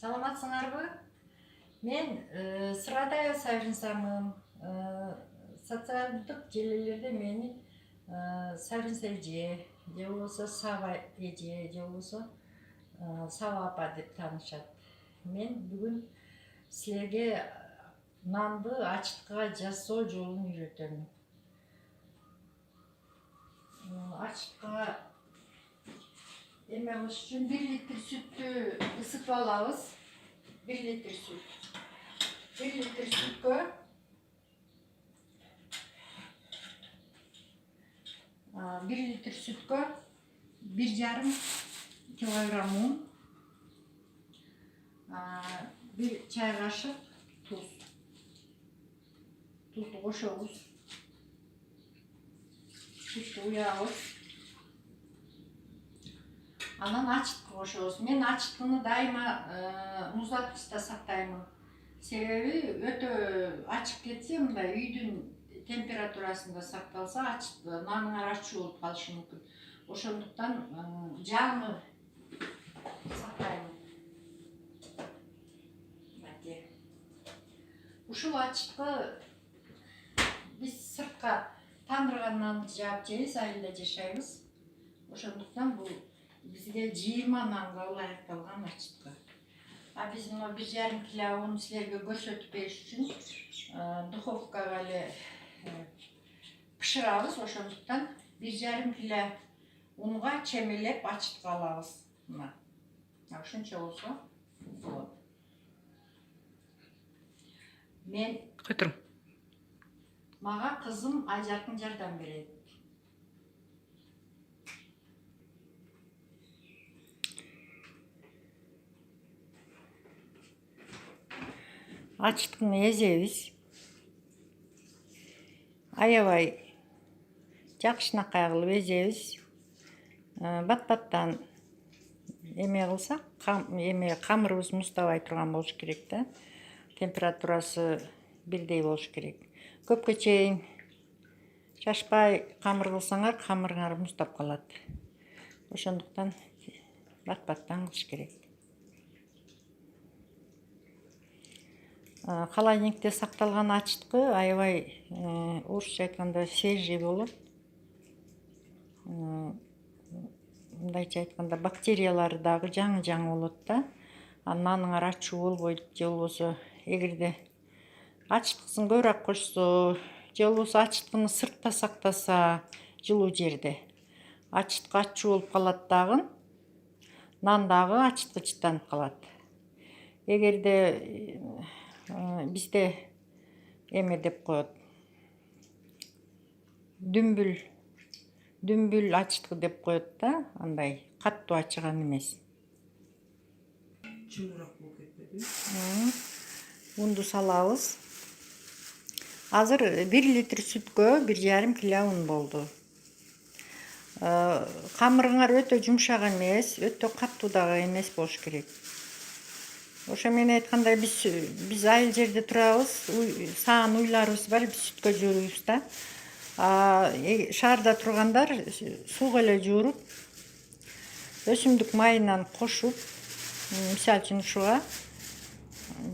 Саламатсыңарбы? Мен Сырадай Савинсамын. Социалдык желелерде мени Савинс эже, же болбосо Сава эже, же болбосо Сава апа деп таанышат. Мен бүгүн силерге нанды ачыткыга жасоо жолун үйрөтөм. Ачыткыга эме кылыш үчүн 1 литр сүттү ысытып алабыз. 1 литр süt. 1 литр sütkө 1 литр sütkө 1,5 килограмм un, 1 чай кашык туз. Тузду кошобуз. Тузду уябыз. Анан ачыткы кошобуз. Мен ачыткыны дайыма муздаткычта сактаймын. Себеби өтө ачып кетсе, мындай үйдүн температурасында сакталса, наныңар ачуу болуп калышы мүмкүн. Ошондуктан жаңы сактаймын. Ушул ачыткы биз сыртка тандырган нанды жаап жейбиз, айылда жашайбыз. Ошондуктан бул бизге 20 нанга ылайыкталган ачыткы. Биз мына 1,5 кило ун силерге көрсөтүп бериш үчүн духовкага эле пышырабыз. Ошондуктан 1,5 кило унга чемелеп ачыткы алабыз. Мына ушунча болсо болот. Мен Көтүрүң. Мага кызым Айжаркын жардам берет. Ачыткыны эзебиз. Аябай жакшынакай кылып эзебиз. Бат-баттан эме кылсак, камырыбыз муздабай турган болуш керек да. Температурасы бирдей болуш керек. Көпкө чейин шашпай камыр кылсаңар, камырыңар муздап калат. Ошондуктан бат-баттан кылыш керек. Холодильникте сакталган ачыткы аябай орусча айтканда свежий болот. Мындайча айтканда бактериялары дагы жаңы болот да. Наныңар ачуу болбойт, же болбосо эгерде ачыткысын көбүрөөк кошсо, же болбосо ачыткыны сыртта сактаса, жылуу жерде ачыткы ачуу болуп калат дагы, нан дагы ачыткычтанып калат. Эгерде бизде эме деп коет, дүмбүл ачыткы деп коет да, андай каттуу ачыган эмес. Чымыраак болуп кетпеди? Унду салабыз. Азыр 1 литр сүткө 1,5 кило un болду. Камырыңар өтө жумшак эмес, өтө каттуу дагы эмес болуш керек. Ошо мен айткандай биз айыл жерде турабыз, саан уйларыбыз бар, биз сүткө жууруйбуз да. Шаарда тургандар сууга эле жууруп, өсүмдүк майынан кошуп, мисалы үчүн ушуга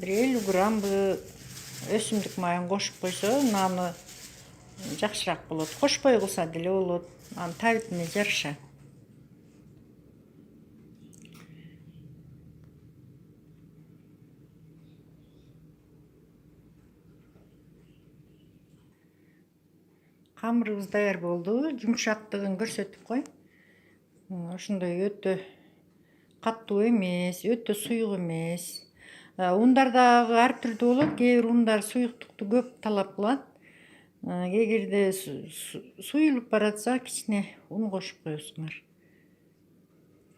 50 граммбы өсүмдүк майын кошуп койсо, наны жакшыраак болот. Кошпой кылса деле болот. Анын табитине жараша. Камырыбыз даяр болду. Жумшактыгын көрсөтүп кой. Ошондой өтө каттуу эмес, өтө суюк эмес. Ундар дагы ар түрдүү болот. Кээ бир ундар суюктукту көп талап кылат. Эгерде суюлуп баратса, кичине un кошуп коесуңар.